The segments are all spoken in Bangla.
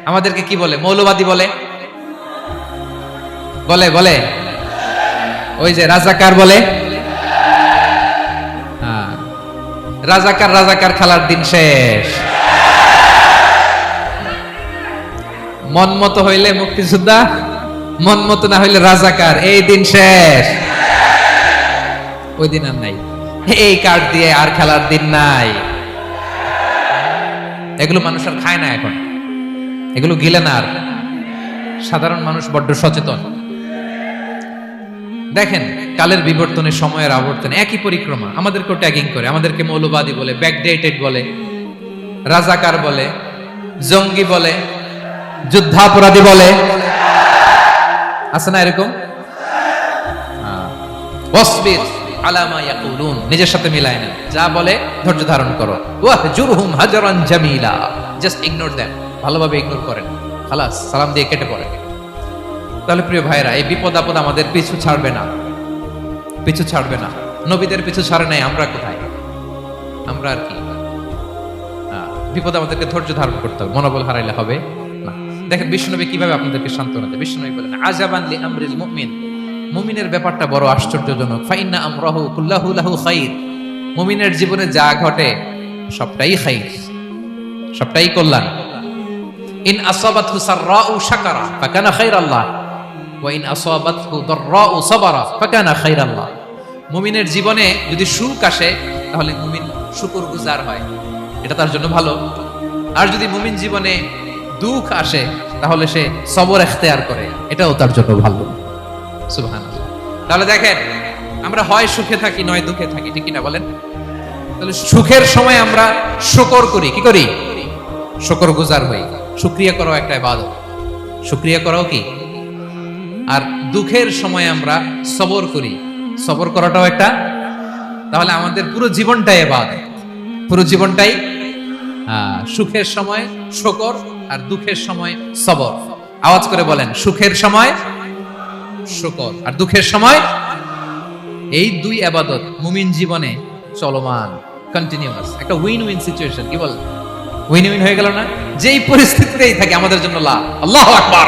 আমাদেরকে কি বলে? মৌলবাদী বলে। বলে বলে ওই যে রাজাকার বলে। হ্যাঁ, রাজাকার রাজাকার খেলার দিন শেষ। মন মতো হইলে মুক্তিযোদ্ধা, মন মতো না হইলে রাজাকার, এই দিন শেষ। ওই দিন আর নাই, এই কার্ড দিয়ে আর খেলার দিন নাই। এগুলো মানুষ আর খায় না এখন, এগুলো গিলে না আর। সাধারণ মানুষ বড্ড সচেতন। দেখেন কালের বিবর্তনে, সময়ের আবর্তনে একই পরিক্রমা আমাদেরকে ট্যাগিং করে, আমাদেরকে মৌলবাদী বলে, ব্যাকডেটেড বলে, রাজাকার বলে, জঙ্গি বলে, যুদ্ধাপরাধী বলে। আছে না এরকম? ওয়াসবির আলা মা ইয়াকুলুন, নিজের সাথে মিলায় না, যা বলে ধৈর্য ধারণ করো। ওয়াহজুরহুম হাজরান জামিলা, জাস্ট ইগনোর দেম, ভালোভাবে ইগনোর করেন, খালাস, সালাম দিয়ে কেটে পড়ে। তাহলে প্রিয় ভাইরা, এই বিপদ আপদ আমাদের পিছু ছাড়বে না, পিছু ছাড়বে না। নবীদের পিছু ছাড়ে নাই, আমরা কোথায়? আমরা আর কি? বিপদ আমাদেরকে ধৈর্য ধারণ করতে হবে, মনোবল হারাইলে হবে না। দেখেন বিশ্বনবী কিভাবে আপনাদেরকে সান্ত্বনা দেয়। বিশ্বনবী বলেন, আজাবান লি আমরিল মুমিন, মুমিনের ব্যাপারটা বড় আশ্চর্যজনক। ফাইন্না আমরাহু কুল্লাহু লাহু খাইর, মুমিনের জীবনে যা ঘটে সবটাই খাইর, সবটাই কল্যাণ। ইন আসাবাতহু সাররাউ শাকারা ফাকানা খাইরাল্লাহ ওয়া ইন আসাবাতহু দাররাউ সাবারা ফাকানা খাইরাল্লাহ। মুমিনের জীবনে যদি সুখ আসে তাহলে মুমিন শুকরগুজার হয়, এটা তার জন্য ভালো। আর যদি মুমিন জীবনে দুঃখ আসে তাহলে সে সবর ইখতিয়ার করে, এটাও তার জন্য ভালো। সুবহানাল্লাহ। তাহলে দেখেন, আমরা হয় সুখে থাকি নয় দুঃখে থাকি, ঠিক কিনা বলেন? তাহলে সুখের সময় আমরা শুকর করি, কি করি? শুকরগুজার হই। শুকরিয়া করাও একটা ইবাদত, শুকরিয়া করাও কি? আর দুঃখের সময় আমরা সবর করি, সবর করাটাও একটা। তাহলে আমাদের পুরো জীবনটাই ইবাদত, পুরো জীবনটাই সুখের সময় শুকর আর দুঃখের সময় সবর। আওয়াজ করে বলেন, সুখের সময় শুকর আর দুঃখের সময়। এই দুই ইবাদত মুমিন জীবনে চলমান, কন্টিনিউয়াস, একটা উইন উইন সিচুয়েশন। কি বল? উইন উইন হয়ে গেল না? যেই পরিস্থিতিতেই থাকে আমাদের জন্য লাভ। আল্লাহু আকবার।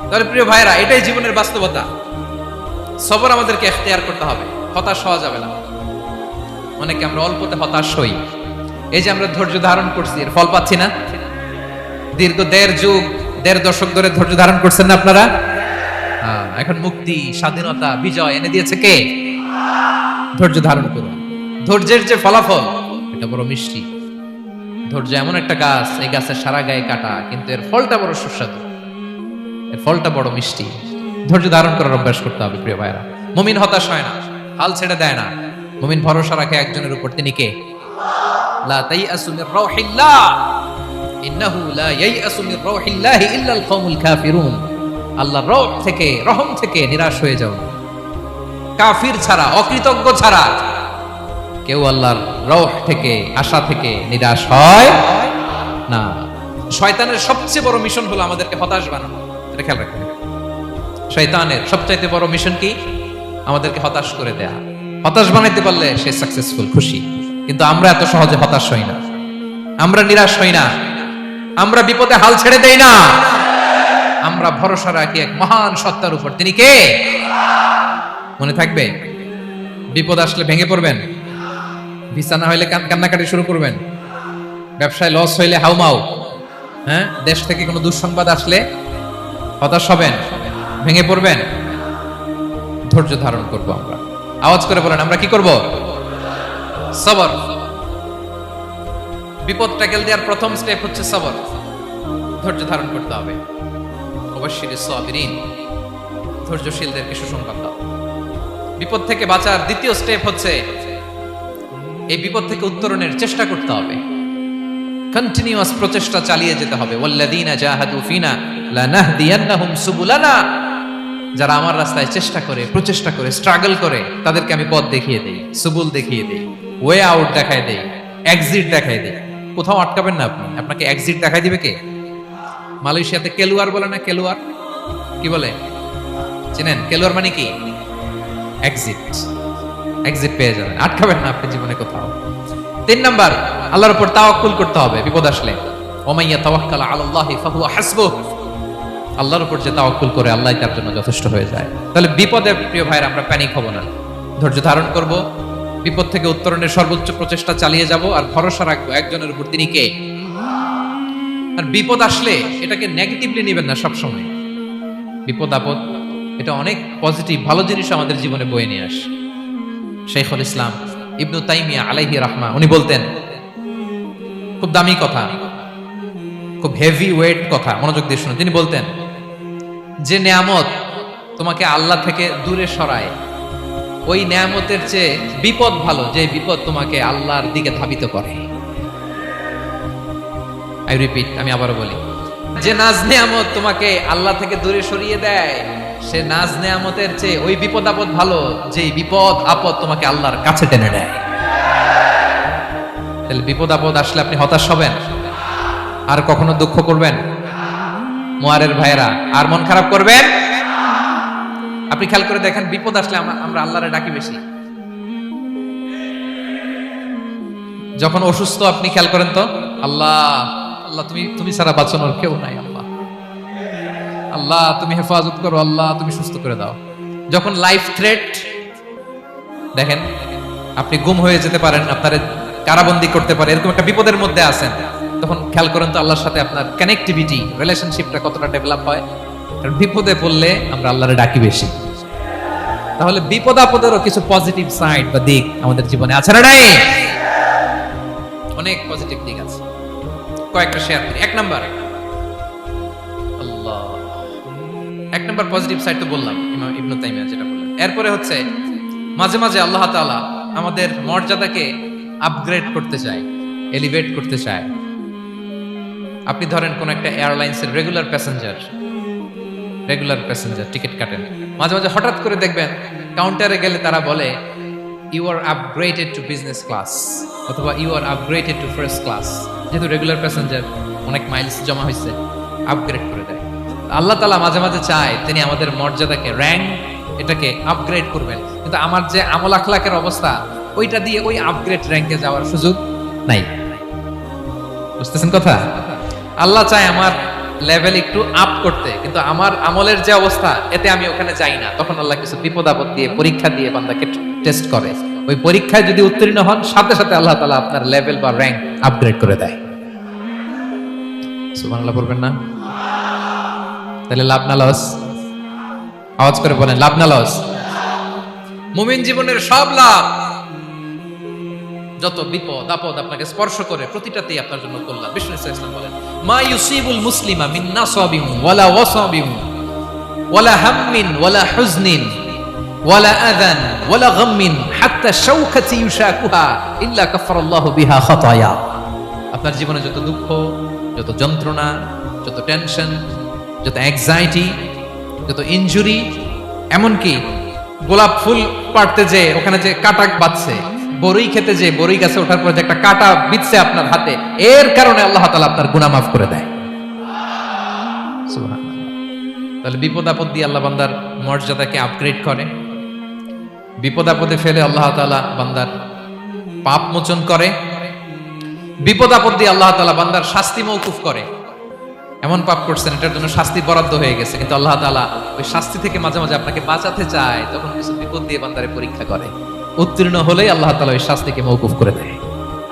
তাহলে প্রিয় ভাইরা, এটাই জীবনের বাস্তবতা। সবর আমাদেরকে ইখতিয়ার করতে হবে, হতাশ হওয়া যাবে না। অনেকে আমরা অল্পতে হতাশ হই। এই যে আমরা ধৈর্য ধারণ করছি, এর ফল পাচ্ছি না। দীর্ঘ দেড় দশক ধরে ধৈর্য ধারণ করছেন না আপনারা? এখন মুক্তি, স্বাধীনতা, বিজয় এনে দিয়েছে কে? ধৈর্য ধারণ করুন। ধৈর্যের যে ফলাফল, এটা বড় মিষ্টি। ধৈর্য এমন একটা গাছ, এই গাছের সারা গায়ে কাটা, কিন্তু এর ফলটা বড় সুস্বাদু, এর ফলটা বড় মিষ্টি। ধৈর্য ধারণ করার অভ্যাস করতে হবে প্রিয় ভাইরা। মুমিন হতাশ হয় না, হাল ছেড়ে দেয় না। মুমিন ভরসা রাখে একজনের উপর, তিনি কে? লা তাইয়াসু মির রাউহিল্লাহ ইন্নাহু লা ইয়াইয়াসু মির রাউহিল্লাহি ইল্লাল কওমুল কাফিরুন। আল্লাহর রহম থেকে, রহম থেকে নিরাশ হয়ে যাও। কাফির ছাড়া, অকৃতজ্ঞ ছাড়া কেউ আল্লাহর রহ থেকে, আশা থেকে নিরাশ হয় না। শয়তানের সবচেয়ে বড় মিশন হলো আমাদেরকে হতাশ বানানো। এটা খেয়াল রাখবেন। শয়তানের সবচাইতে বড় মিশন কি? আমাদেরকে হতাশ করে দেয়া। হতাশ বানাইতে পারলে সে সাকসেসফুল, খুশি। কিন্তু আমরা এত সহজে হতাশ হই না, আমরা নিরাশ হই না, আমরা বিপদে হাল ছেড়ে দেই না। আমরা ভরসা রাখি এক মহান সত্তার উপর, তিনি কে? মনে থাকবে? বিপদ আসলে ভেঙে পড়বেন, ভিসা না হইলে কান্নাকাটি শুরু করবেন, ব্যবসায় লস হইলে হাউমাউ, হ্যাঁ, দেশ থেকে কোনো দুঃসংবাদ আসলে হতাশ হবেন, ভেঙে পড়বেন। ধৈর্য ধারণ করব আমরা। আওয়াজ করে বলেন, আমরা কি করব? সবর। বিপদ ট্যাকেল দেওয়ার প্রথম স্টেপ হচ্ছে সবর। ধৈর্য ধারণ করতে হবে। অবশ্যই সাবিরিন, ধৈর্যশীলদেরকে সুসংবাদ দাও। বিপদ থেকে বাঁচার দ্বিতীয় স্টেপ হচ্ছে এই বিপদ থেকে উত্তরণের চেষ্টা করতে হবে। কন্টিনিউয়াস প্রচেষ্টা চালিয়ে যেতে হবে। ওয়াল্লাযীনা জাহাদু ফিনা লানাহদিয়ান্নাহুম সুবুলানা। যারা আমার রাস্তায় চেষ্টা করে, প্রচেষ্টা করে, স্ট্রাগল করে, তাদেরকে আমি পথ দেখিয়ে দেই, সুবুল দেখিয়ে দেই, ওয়ে আউট দেখায় দেই, এক্সিট দেখায় দেই। কোথাও আটকাবেন না আপনি, আপনাকে এক্সিট দেখায় দিবে কে? মালয়েশিয়াতে কেলুয়ার বলে না? কেলুয়ার কি বলে চিনেন? কেলুয়ার মানে কি? এক্সিট। এক্সিট পেয়ে যাবেন, আটকাবেন না আপনি জীবনে কোথাও। 3 নাম্বার, আল্লাহর উপর তাওয়াক্কুল করতে হবে বিপদ আসলে। ওয়া মান ইয়াতাওয়াক্কাল আলাল্লাহি ফাহুয়া হাসবুহ, আল্লাহর উপর যে তাওয়াক্কুল করে আল্লাহই তার জন্য যথেষ্ট হয়ে যায়। তাহলে বিপদে প্রিয় ভাইরা আমরা প্যানিক হব না, ধৈর্য ধারণ করব, বিপদ থেকে উত্তরণের সর্বোচ্চ প্রচেষ্টা চালিয়ে যাব, আর ভরসা রাখবো একজনের উপর, তিনি কে? আর বিপদ আসলে এটাকে নেগেটিভলি নেবেন না সবসময়। বিপদ আপদ এটা অনেক পজিটিভ ভালো জিনিস আমাদের জীবনে বয়ে নিয়ে আসে। শাইখুল ইসলাম ইবনু তাইমিয়া আলাইহি রাহমা উনি বলতেন, খুব দামি কথা, খুব হেভি ওয়েট কথা, মনোযোগ দিয়ে শুনুন। তিনি বলতেন, যে নেয়ামত তোমাকে আল্লাহ থেকে দূরে সরায়, ওই নেয়ামতের চেয়ে বিপদ ভালো যে বিপদ তোমাকে আল্লাহর দিকে ধাবিত করে। আই রিপিট, আমি আবারও বলি, যে নাজ নেয়ামত তোমাকে আল্লাহ থেকে দূরে সরিয়ে দেয়, সে নাজ নেয়ামতের চেয়ে ওই বিপদ আপদ ভালো যে বিপদ আপদ তোমাকে আল্লাহর কাছে টেনে নেয়। তাহলে বিপদ আপদ আসলে আপনি হতাশ হবেন, আর কখনো দুঃখ করবেন? মোয়ারের ভাইয়েরা, আর মন খারাপ করবেন? আপনি খেয়াল করে দেখেন, বিপদ আসলে আমরা আল্লাহরে ডাকি বেশি। যখন অসুস্থ আপনি খেয়াল করেন তো, আল্লাহ আল্লাহ তুমি ছাড়া বাঁচানোর কেউ নাই, আল্লাহ আল্লাহ তুমি হেফাজত করো, আল্লাহ তুমি সুস্থ করে দাও। যখন লাইফ থ্রেট, দেখেন আপনি গুম হয়ে যেতে পারেন, আপনার কারাবন্দি করতে পারে, এরকম একটা বিপদের মধ্যে আছেন, তখন খেয়াল করেন তো আল্লাহর সাথে আপনার কানেক্টিভিটি, রিলেশনশিপটা কতটা ডেভেলপ হয়। কারণ বিপদে পড়লে আমরা আল্লাহরে ডাকি বেশি। তাহলে বিপদ আপদেরও কিছু পজিটিভ সাইড বা দিক আমাদের জীবনে আছে না নাই? অনেক পজিটিভ দিক আছে, কয়েকটা শেয়ার করি। এক নাম্বার পজিটিভ সাইড তো বললাম, ইমাম ইবনে তাইমিয়া যেটা বললেন। এরপরে হচ্ছে মাঝে মাঝে আল্লাহ তাআলা আমাদের মর্যাদাকে আপগ্রেড করতে চায়, এলিভেট করতে চায়। আপনি ধরেন কোন একটা এয়ারলাইন্সের রেগুলার প্যাসেঞ্জার টিকিট কাটেন, মাঝে মাঝে হঠাৎ করে দেখবেন কাউন্টারে গেলে তারা বলে you are upgraded to business class, অথবা you are upgraded to first class. যেহেতু রেগুলার প্যাসেঞ্জার, অনেক মাইলস জমা হয়েছে, আপগ্রেড করে দেয়। আল্লাহ তাআলা মাঝে মাঝে চায় তিনি আমাদের মর্যাদাকে, র্যাঙ্ক, এটাকে আপগ্রেড করবেন, কিন্তু আমার যে আমল আখলাকের অবস্থা, ওইটা দিয়ে ওই আপগ্রেড র্যাঙ্কে যাওয়ার সুযোগ নাই। বুঝতেছেন কথা? আল্লাহ চায় আমার লেভেল একটু আপ করতে, কিন্তু আমার আমলের যে অবস্থা, এতে আমি ওখানে যাই না। তখন আল্লাহ কিছু বিপদ আপদ দিয়ে, পরীক্ষা দিয়ে বান্দাকে টেস্ট করে। ওই পরীক্ষায় যদি উত্তীর্ণ হন, সাথে সাথে আল্লাহ তাআলা আপনার লেভেল বা র্যাঙ্ক আপগ্রেড করে দেয়। সুবহানাল্লাহ বলবেন না? তাহলে লাভ না লস? আওয়াজ করে বলেন, লাভ না লস? মুমিন জীবনের সব লাভ। যত বিপদ আপদ আপনাকে স্পর্শ করে, প্রতিটাতেই আপনার জন্য কল্যাণ। বিষ্ণু ইসলাম বলেন, মা ইউসিবুল মুসলিমা মিন নাসাবিন ওয়ালা ওয়াসাবিন ওয়ালা হাম্মিন ওয়ালা হুজনিন ওয়ালা আযান ওয়ালা গাম্মিন হাত্তা শাওকাতি ইউশাকুহা ইল্লা কাফারাল্লাহু বিহা খাতায়া। আপনার জীবনে যত দুঃখ, যত যন্ত্রণা, যত টেনশন, যত অ্যাংজাইটি, যত ইনজুরি, এমনকি গোলাপ ফুল পাড়তে যে ওখানে যে কাটা বাঁধছে, বড়ই খেতে যে বড়ই গাছে ওঠার পর যে একটা কাটা বিঁধছে আপনার হাতে, এর কারণে আল্লাহ তাআলা আপনার গুনাহ মাফ করে দেয়। সুবহানাল্লাহ। তাহলে বিপদ আপদ দিয়ে আল্লাহ বান্দার মর্যাদাকে আপগ্রেড করে। বিপদ আপদে ফেলে আল্লাহ তাআলা বান্দার পাপ মোচন করে। বিপদ আপদ দিয়ে আল্লাহ তাআলা বান্দার শাস্তি মওকুফ করে। এমন পাপ করছেন, এটার জন্য শাস্তি বরাদ্দ হয়ে গেছে, কিন্তু আল্লাহ তাআলা ওই শাস্তি থেকে মাঝে মাঝে আপনাকে বাঁচাতে চায়, তখন কিছু বিপদ দিয়ে বান্দারে পরীক্ষা করে। উত্তীর্ণ হলেই আল্লাহ তাআলা ওই শাস্তিকে মওকুফ করে দেয়।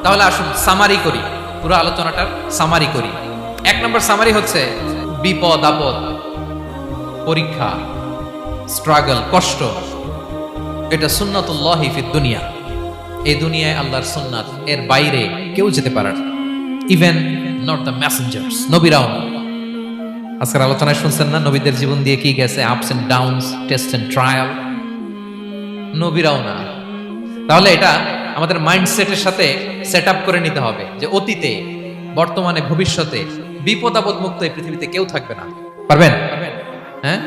তাহলে আসুন সামারি করি, পুরো আলোচনাটার সামারি করি। এক নম্বর সামারি হচ্ছে বিপদ আপদ, পরীক্ষা, স্ট্রাগল, কষ্ট, এটা সুন্নাতুল্লাহি ফিদ দুনিয়া। এই দুনিয়ায় আল্লাহর সুন্নাত, এর বাইরে কেউ যেতে পারে না, ইভেন নট দ্য মেসেঞ্জার্স, নবীরাও না। আজকের আলোচনায় শুনছেন না নবীদের জীবন দিয়ে কি গেছে, ups and downs, test and trial, নবীরাও না। তাহলে এটা আমাদের মাইন্ডসেটের সাথে সেট আপ করে নিতে হবে যে অতীতে, বর্তমানে, ভবিষ্যতে বিপদ আপদ মুক্ত এই পৃথিবীতে কেউ থাকবে না। পারবেন? হ্যাঁ,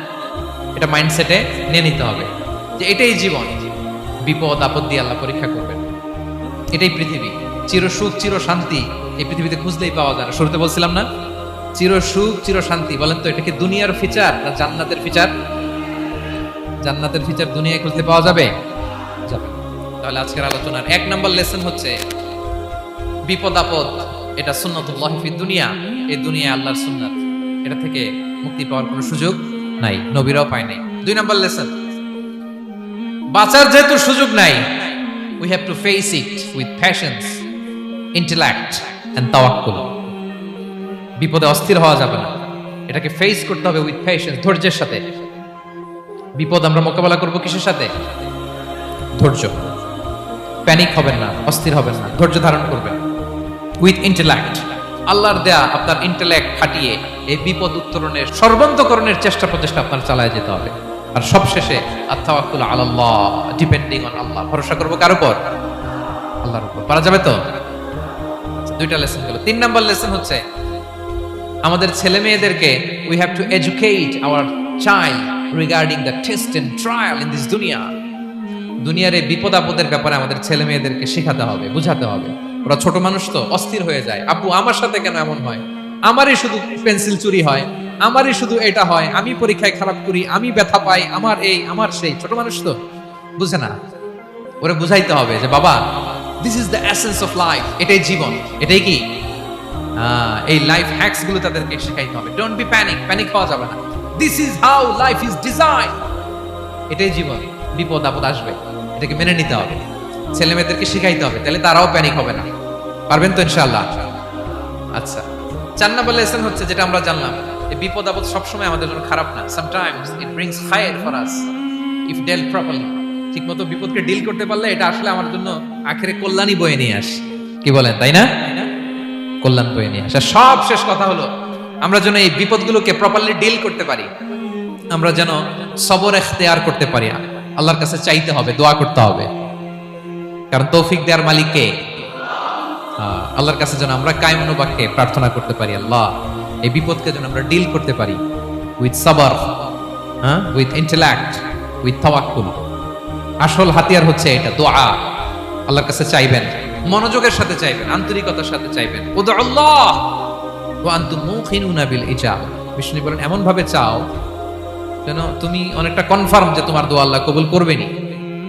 এটা মাইন্ডসেটে নিয়ে নিতে হবে যে এটাই জীবন, বিপদ আপদ দিয়ে আল্লাহ পরীক্ষা করবেন। এটাই পৃথিবী। চির সুখ চির শান্তি এই পৃথিবীতে খুঁজলেই পাওয়া যায় না। শুরুতে বলছিলাম না, চির সুখ চির শান্তি। বলেন তো এটা কি দুনিয়ার ফিচার না জান্নাতের ফিচার? জান্নাতের ফিচার দুনিয়ায় খুঁজতে পাওয়া যাবে? যাবে। তাহলে আজকের আলোচনার এক নম্বর লেসন হচ্ছে বিপদ আপদ এটা সুন্নাতুল্লাহি ফিদ দুনিয়া, এই দুনিয়ায় আল্লাহর সুন্নাত, এটা থেকে মুক্তি পাওয়ার কোনো সুযোগ নাই, নবীরাও পায় নাই। 2 নম্বর লেসন, বাঁচার যেহেতু সুযোগ নাই, we have to face it with patience, intellect and tawakkul. বিপদে অস্থির হওয়া যাবে না, এটাকে ফেস করতে হবে উইথ পেশেন্স, ধৈর্যের সাথে। বিপদ আমরা মোকাবেলা করব কিসের সাথে? ধৈর্য। প্যানিক হবেন না, অস্থির হবেন না, ধৈর্য ধারণ করবেন উইথ ইন্টেলেক্ট। আল্লাহর দেয়া আপনার ইন্টেলেক্ট খাটিয়ে এই বিপদ উত্তরণের সর্বান্তকরণের চেষ্টা প্রচেষ্টা আপনার চালায় যেতে হবে। আর সবশেষে আত-তাওয়াক্কুল আলাল্লাহ, ডিপেন্ডিং অন আল্লাহ, ভরসা করব কার উপর? আল্লাহর উপর। পারা যাবে তো? 2টা লেসন গেল। 3 নাম্বার লেসন হচ্ছে আমাদের ছেলে মেয়েদেরকে we have to educate our child regarding the test and trial in this dunya. দুনিয়ার এই বিপদ আপদের ব্যাপারে আমাদের ছেলে মেয়েদেরকে শেখাতে হবে, বুঝাতে হবে। ওরা ছোট মানুষ তো অস্থির হয়ে যায়, আব্বু আমার সাথে কেন এমন হয়, আমারই শুধু পেন্সিল চুরি হয়, আমারই শুধু এটা হয়, আমি পরীক্ষায় খারাপ করি, আমি ব্যথা পাই, আমার এই আমার সেই। ছোট মানুষ তো বুঝে না, ওরা বুঝাইতে হবে যে বাবা, this is the essence of life, এটাই জীবন, এটাই কি এই লাইফ হ্যাকস গুলো তাদেরকে শেখাইতে হবে। ডোন্ট বি প্যানিক, প্যানিক হওয়া যাবে না। This is how life is design, এটাই জীবন, বিপদ আপদ আসবে, এটাকে মেনে নিতে হবে, ছেলে মেয়েদেরকে শিখাইতে হবে, তাহলে তারাও প্যানিক হবে না। পারবেন তো ইনশাআল্লাহ? আচ্ছা, 4 নম্বর লেসন হচ্ছে যেটা আমরা জানলাম, এই বিপদ আপদ সবসময় আমাদের জন্য খারাপ না। Sometimes it brings care for us if dealt properly. ঠিকমতো বিপদকে ডিল করতে পারলে এটা আসলে আমার জন্য আখেরে কল্যাণই বয়ে নিয়ে আসে। কি বলেন, তাই না? কল্যাণ বয়ে নিয়ে আসে। সব শেষ কথা হলো, আমরা যেন এই বিপদগুলোকে প্রপারলি ডিল করতে পারি, আমরা যেন সবর ইখতিয়ার করতে পারি। আল্লাহর কাছে চাইতে হবে, দোয়া করতে হবে, কারণ তৌফিক দেওয়ার মালিক কে? আল্লাহর কাছে যেন আমরা কায়মনো বাক্যে প্রার্থনা করতে পারি, আল্লাহ এই বিপদকে যেন আমরা ডিল করতে পারি উইথ সাবর, উইথ ইন্টেলেক্ট, উইথ তাওয়াক্কুল। আসল হাতিয়ার হচ্ছে এটা, দোয়া। আল্লাহর কাছে চাইবেন, মনোযোগের সাথে চাইবেন, আন্তরিকতার সাথে চাইবেন। উদুল্লাহ ওয়া আনতুম মুকিনুনা বিল ইজাবা। বিষ্ণু বলেন এমন ভাবে চাও যেন তুমি অনেকটা কনফার্ম যে তোমার দোয়া আল্লাহ কবুল করবেনই।